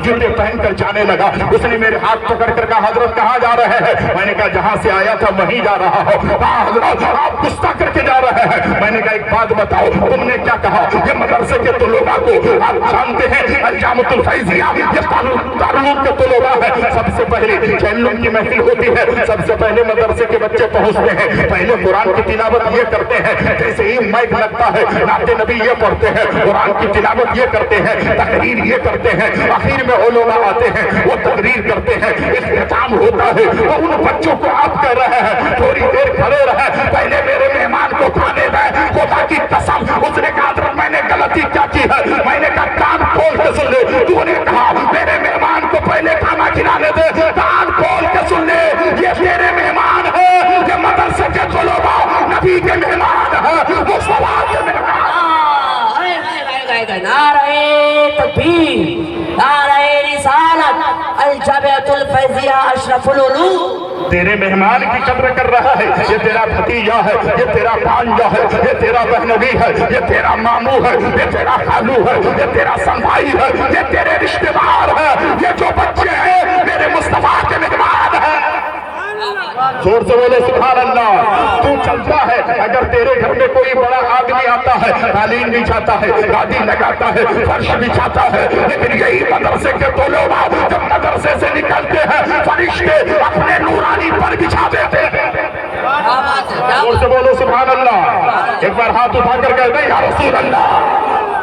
جوتے پہن کر جانے لگا. اس نے میرے ہاتھ پکڑ کر کہا حضرت کہاں جا رہے ہیں؟ میں نے کہا جہاں سے آیا تھا وہیں جا رہا ہوں. حضرت آپ غصہ کر کے جا رہے ہیں. میں نے کہا ایک بات بتاؤ تم نے کیا کہا؟ یہ مدرسے کے طلباء کو آپ جانتے ہیں الجامعۃ الفیضیہ یہ دارالعلوم کے طلباء ہے. سب سے پہلے علم کی محفل ہوتی ہے, سب سے پہلے مدرسے کے بچے پہنچتے ہیں, پہلے قرآن کی تلاوت یہ کرتے ہیں, جیسے ہی مائک لگتا ہے نعت نبی یہ پڑھتے ہیں, قرآن کی تلاوت یہ کرتے ہیں, تقریر یہ کرتے ہیں, آخر میں علماء آتے ہیں وہ تقریر کرتے ہیں, اختتام ہوتا ہے. وہ ان بچوں کو آپ کہہ رہے ہیں تھوڑی دیر کھڑے رہے, پہلے میرے مہمان کو کھانے دیں. خدا کی قسم اس نے کہا حضرت میں نے غلطی کیا کی ہے؟ میں نے کہا کان کھول کے سن لے. تو نے کہا میرے مہمان کو پہلے کھانا کھلانے دے. کان کھول کے سن لے, یہ تیرے مہمان ہے, یہ مدرسے کے طلباء نبی کے مہمان ہے, مصطفیٰ کے مہمان. نعرہ تکبیر, نعرہ رسالت, الجامعۃ الفیضیہ اشرف العلوم. تیرے مہمان کی قدر کر رہا ہے. یہ تیرا بھتیجا ہے, یہ تیرا بھانجا ہے, یہ تیرا بہنوی ہے, یہ تیرا ماموں ہے, یہ تیرا خالو ہے, یہ تیرا سنبھائی ہے, یہ تیرے رشتہ دار ہے. یہ جو بچے ہیں میرے مصطفیٰ کے مہمان ہیں. زور سے بولے سبحان اللہ. تو چلتا ہے اگر تیرے گھر میں کوئی بڑا آدمی آتا ہے, قالین بچھاتا ہے, گادی لگاتا ہے, فرش بچھاتا ہے, لیکن یہی مدرسے کے طلباء جب مدرسے سے نکلتے ہیں فرشتے اپنے نورانی پر بچھا دیتے ہیں. زور سے بولو سبحان اللہ. ایک بار ہاتھ اٹھا کر کہتے ہیں یا رسول اللہ.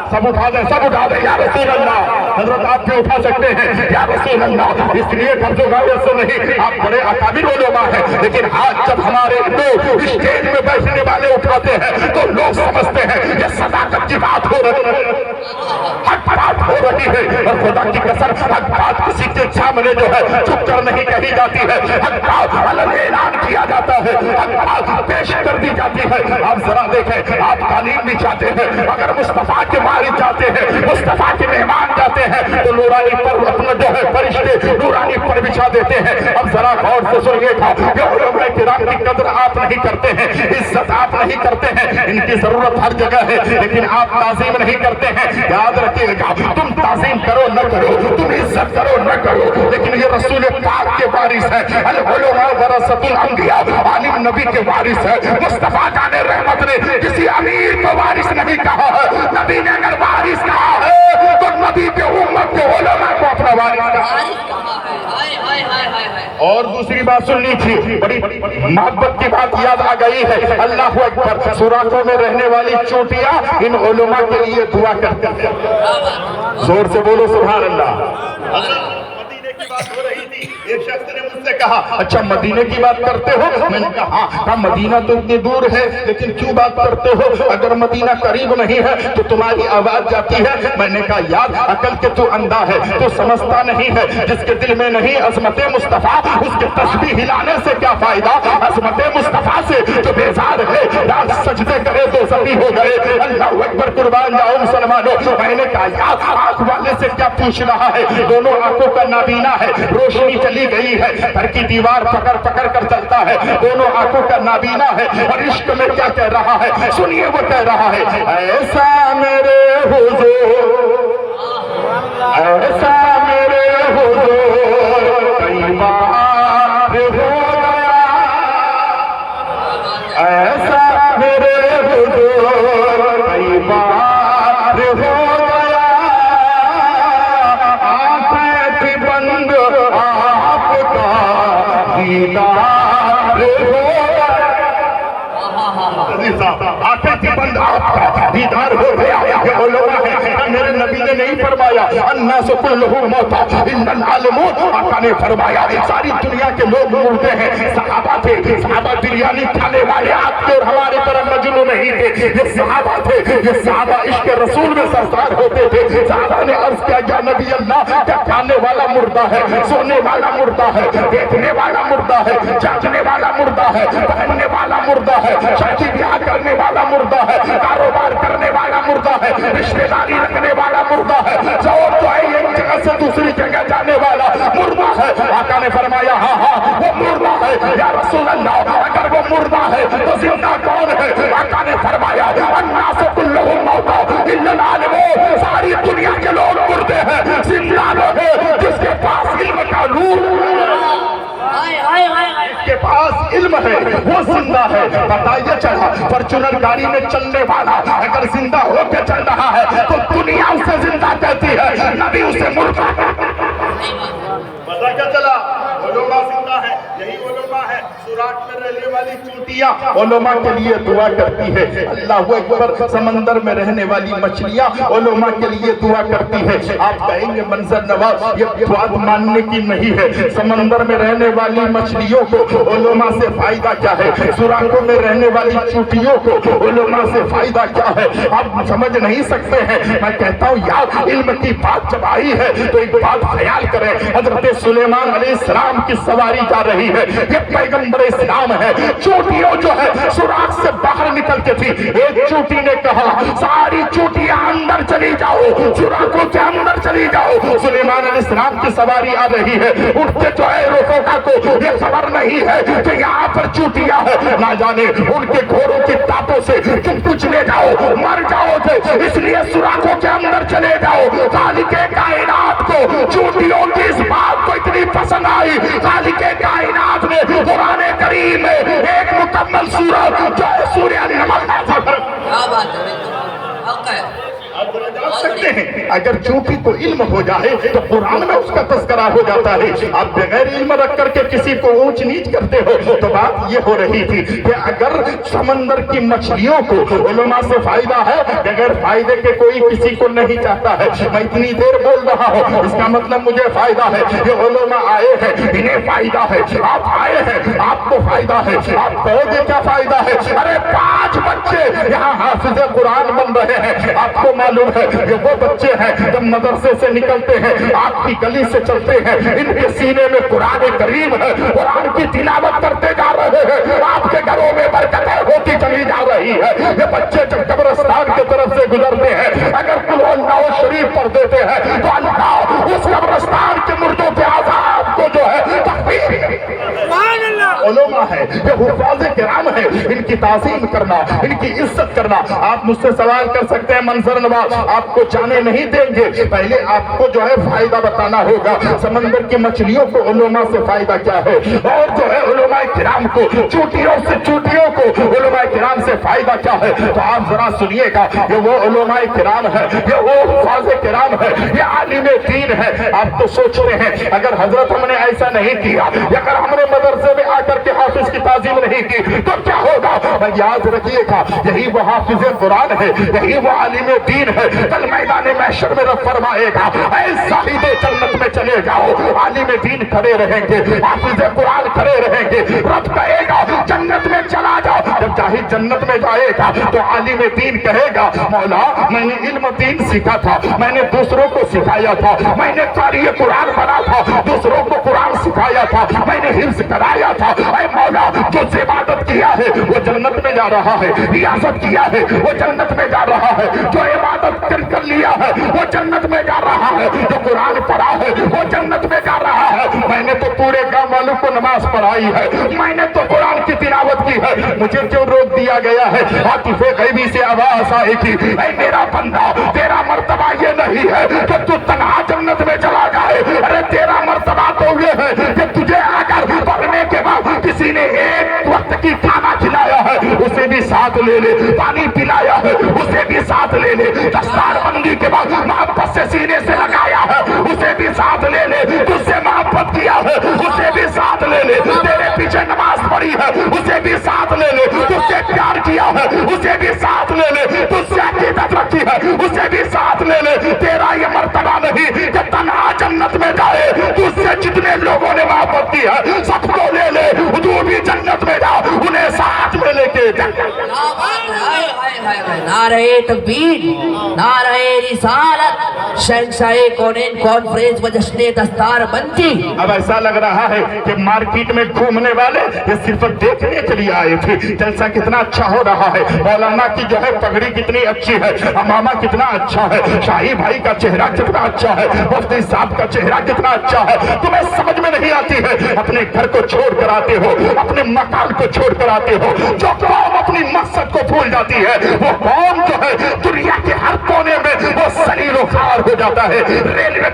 سب اٹھا دیں, سب اٹھا دیں یا رسول اللہ. حضرت آپ بھی اٹھا سکتے ہیں یا رسول اللہ. اس لیے قرض و غارت سے نہیں, آپ بڑے اکابر علماء ہیں, لیکن آج جب ہمارے لوگ اسٹیج میں بیٹھنے والے اٹھاتے ہیں تو لوگ سمجھتے ہیں یہ صداقت کی بات ہو رہی ہے, حق بات ہو رہی ہے. اور خدا کی قسم حق بات کسی کے سامنے جو ہے چھپ کر نہیں کہی جاتی ہے, حق بات علن اعلان کیا جاتا ہے, حق بات پیش کر دی جاتی ہے. آپ ذرا دیکھیں, آپ تعلیم بھی چاہتے ہیں, اگر مصطفیٰ کے وارث جاتے ہیں, مصطفیٰ کے مہمان جاتے ہیں تو نورانی پر اپنا جو ہے فرشتے نورانی پر بچھا دیتے ہیں. اب ذرا غور سے سنیے گا کہ علماء کرام کی قدر آپ نہیں کرتے ہیں, عزت آپ نہیں کرتے ہیں, ان کی ضرورت ہر جگہ ہے, لیکن آپ تعظیم نہیں کرتے ہیں. یاد رکھیے گا, تم تعظیم کرو نہ کرو, تم عزت کرو نہ کرو, لیکن یہ رسول پاک کے وارث ہے. العلماء ورثۃ الانبیاء, عالم نبی کے وارث ہے. مصطفیٰ جان رحمت نے کسی امیر کو وارث نہیں کہا ہے. نبی نے اگر وارث کہا ہے تو نبی کے امت کے علماء کو اپنا وارث کہا ہے. اور دوسری بات سن لیجیے, بڑی محبت کی بات یاد آ گئی ہے. اللہ اکبر. سوراخوں میں رہنے والی چوٹیاں ان علماء کے لیے دعا کرتے ہیں. زور سے بولو سبحان اللہ. مدینے کی بات ہو رہی تھی, ایک شخص نے مجھ سے کہا اچھا مدینے کی بات کرتے ہو؟ میں نے کہا ہاں, مدینہ تو اتنی دور ہے لیکن کیوں بات کرتے ہو؟ اگر مدینہ قریب نہیں ہے تو تمہاری آواز جاتی ہے. میں نے کہا یاد عقل کے تو اندھا ہے, تو سمجھتا نہیں ہے. جس کے دل میں نہیں عظمت مصطفیٰ اس کے تسبیح ہلانے سے کیا فائدہ؟ عظمت مصطفیٰ سے جو بیزار ہے رات سجدے کرے تو سبھی ہو گئے. اللہ اکبر, قربان جاؤ مسلمانوں. میں نے کہا یاد آنکھ والے سے کیا پوچھ رہا ہے؟ دونوں آنکھوں کا نابینا ہے, روشنی چلی گئی ہے, گھر کی دیوار پکڑ پکڑ کر چلتا ہے, دونوں آنکھوں کا نابینا ہے. اور عشق میں کیا کہہ رہا ہے سنیے, وہ کہہ رہا ہے ایسا میرے حضور, ایسا میرے حضور کئی بار ہو گیا, ایسا میرے حضور کئی بار ہو گیا. آنکھیں تھی بند آپ کا دیدار ہو گیا. آنکھیں تھی بند آپ کا دیدار ہو گیا. یہ علماء ہے, میرے نبی نے نہیں فرمایا الناس کلہم موتى الا العالمون. آقا نے فرمایا ساری دنیا کے لوگ مردے ہیں. صحابہ تھے, صحابہ بریانی کھانے والے آپ کے اور ہمارے طرح مجنون نہیں تھے. یہ صحابہ تھے, یہ صحابہ عشق رسول میں سرشار ہوتے تھے. صحابہ نے عرض کیا یا نبی اللہ, کیا کھانے والا مردہ ہے, سونے والا مردہ ہے, دیکھنے والا مردہ ہے, جاگنے والا مردہ ہے, پہننے والا مردہ ہے, شادی بیاہ کرنے والا مردہ ہے, کاروبار کرنے والا مردہ ہے, رشتہ داری رکھنے والا مردہ ہے, جو ہے ایک جگہ سے دوسری جگہ جانے والا مردہ ہے. آقا نے فرمایا ہاں ہاں وہ مردہ ہے. یا رسول اللہ, اگر وہ مردہ ہے تو زندہ کون ہے؟ آقا نے فرمایا الناس کلہم موتى الا العالمون. ساری دنیا کے لوگ مردے ہیں, زندہ لوگ ہیں. علم ہے وہ زندہ ہے. بتائیے چلا فارچونر گاڑی میں چلنے والا اگر زندہ ہو کے چل رہا ہے تو دنیا اسے زندہ کہتی ہے, نبی اسے مردہ. پتہ کیا چلا؟ علماء زندہ ہے. یہی علماء ہے سوراخ میں رہنے والی چونٹیاں علماء کے لیے دعا کرتی ہے. اللہ اکبر. سمندر میں رہنے والی مچھلیاں علماء کے لیے دعا کرتی ہے. آپ کہیں گے منظر نواز یہ بات ماننے کی نہیں ہے. سمندر میں رہنے والی مچھلیوں کو علماء سے فائدہ کیا ہے؟ سوراخوں میں رہنے والی چونٹیوں کو علماء سے فائدہ کیا ہے؟ آپ سمجھ نہیں سکتے ہیں. میں کہتا ہوں یار علم کی بات جب آئی ہے تو ایک بات خیال کریں. حضرت سلیمان علیہ السلام کی سواری جا رہی ہے. یہ پیغمبر اسلام ہے. چونٹیوں جو ہے سوراخ سے باہر نکل کے تھی. ایک چونٹی نے کہا ساری چونٹیاں اندر چلی جاؤ, سوراخوں کے اندر چلی جاؤ. سلیمان علیہ السلام کی سواری آ رہی ہے. اٹھ کے جو ہے روکا کو یہ خبر نہیں ہے کہ یہاں پر چونٹیاں ہے. نہ جانے ان کے گھوڑوں کی ٹاپوں سے تم کچھ لے جاؤ مر جاؤ گے, اس لیے سوراخوں کے اندر چلے جاؤ. خالق کائنات کو چونٹیوں کی اس بات کو اتنی پسند آئی, خالق کائنات نے قرآن کریم میں ایک مکمل سورت جو ہے سورہ نمل نازل کر. کیا بات ہے, حق ہے. آپ جان سکتے ہیں اگر چونٹی کو علم ہو جائے تو قرآن میں اس کا تذکرہ ہو جاتا ہے. آپ بغیر علم رکھ کر کے کسی کو اونچ نیچ کرتے ہو. تو بات یہ ہو رہی تھی کہ اگر سمندر کی مچھلیوں کو علماء سے فائدہ ہے, بغیر فائدے کے کوئی کسی کو نہیں چاہتا ہے. میں اتنی دیر بول رہا ہوں اس کا مطلب مجھے فائدہ ہے. یہ علماء آئے ہیں انہیں فائدہ ہے. آپ آئے ہیں آپ کو فائدہ ہے. آپ کہو گے کیا فائدہ ہے؟ ارے 5 بچے یہاں حافظ قرآن بن رہے ہیں. آپ کو معلوم ہے یہ وہ بچے ہیں جب مدرسے سے نکلتے ہیں آپ کی گلی سے چلتے ہیں ان کے سینے میں قرآن کریم ہے, قرآن کی تلاوت کرتے جا رہے ہیں. آپ کے گھروں میں برکتیں ہوتی چلی جا رہی ہے. یہ بچے جب قبرستان کی طرف سے گزرتے ہیں اگر قل اللہ شریف پڑھ دیتے ہیں تو اللہ اس قبرستان کے مردوں کے عذاب کو جو ہے تخفیف. علماء ہے یہ حفاظ کرام ہے, ان کی تعظیم کرنا ان کی عزت کرنا. آپ مجھ سے سوال کر سکتے ہیں منظر نواز آپ کو جانے نہیں دیں گے, پہلے آپ کو جو ہے فائدہ بتانا ہوگا. سمندر کی مچھلیوں کو علماء سے فائدہ کیا ہے اور جو ہے علماء کرام کو چونٹیوں کو علماء کرام سے فائدہ کیا ہے. تو آپ ذرا سنیے گا یہ وہ علماء کرام ہے, یہ وہ حفاظ کرام ہے, یہ عالم دین ہے. آپ تو سوچ رہے ہیں اگر حضرت ہم نے ایسا نہیں کیا, اگر ہم نے مدرسے میں آ کر کے حافظ کی تعظیم نہیں کی تو کیا ہوگا؟ یاد رکھیے گا یہی وہ حافظ قرآن ہے, یہی وہ عالم دین ہے. کل میدان محشر میں رب فرمائے گا اے زاہد جنت میں چلے جاؤ. عالم دین کھڑے رہیں گے, حافظ قرآن کھڑے رہیں گے. رب کہے گا جنت میں چلا جاؤ. جب زاہد جنت میں جائے گا تو عالم دین کہے گا مولا میں نے علم دین سیکھا تھا, میں نے دوسروں کو سکھایا تھا, میں نے قاری قرآن بنا تھا, دوسروں کو قرآن سکھایا تھا, میں نے حفظ کرایا تھا. اے مولا جو عبادت کیا ہے وہ جنت میں جا رہا ہے, ریاضت کیا ہے وہ جنت میں جا رہا ہے, جو عبادت کر لیا ہے وہ جنت میں جا رہا ہے, جو قرآن پڑھا ہے وہ جنت میں جا رہا ہے. میں نے تو پورے گاؤں والوں کو نماز پڑھائی ہے, میں نے تو قرآن کی تلاوت کی ہے, مجھے کیوں روک دیا گیا ہے؟ عاطف غیبی سے آواز آئی تھی اے میرا بندہ تیرا مرتبہ یہ نہیں ہے کہ تو تنہا جنت میں چلا جائے. ارے تیرا مرتبہ تو یہ ہے کہ تجھے اگر پڑھنے کے بعد کسی نے ایک وقت کی کھانا کھلایا ہے اسے بھی ساتھ لے لے, پانی پلایا ہے اسے بھی ساتھ لے لے, دستار بندی کے بعد محبت سے سینے سے لگایا ہے اسے بھی ساتھ لے لے, تجھ سے محبت کیا ہے اسے بھی ساتھ لے لے, تیرے پیچھے نماز پڑھی ہے اسے بھی ساتھ لے لے, تجھ سے پیار کیا ہے اسے بھی ساتھ لے لے, تجھ سے عقیدت رکھی ہے اسے بھی ساتھ لے لے. تیرا یہ مرتبہ نہیں کہ تنہا جنت میں جائے, تجھ سے جتنے لوگوں نے محبت کی ہے سب کو لے لے, تو بھی جنت میں جا انہیں ساتھ میں لے کے جا. نعرہ تکبیر, نعرہ رسالت, شہنشاہ کونین کانفرنس و جشن دستار بندی. اب ایسا لگ رہا ہے کہ مارکیٹ میں گھومنے والے یہ صرف دیکھنے کے لیے آئے تھے. جلسہ کتنا اچھا ہو رہا ہے, مولانا کی جو ہے پگڑی کتنی اچھی ہے, امامہ کتنا اچھا ہے, شاہی بھائی کا چہرہ کتنا اچھا ہے, مفتی صاحب کا چہرہ کتنا اچھا ہے. تمہیں سمجھ میں نہیں آتی ہے, اپنے گھر کو چھوڑ کر آتے ہو, اپنے مکان کو چھوڑ کر آتے ہو. جو قوم اپنی مقصد کو بھول جاتی ہے وہ قوم جو ہے دنیا کے ہر کونے میں وہ ذلیل و خوار ہو جاتا ہے. ریلوے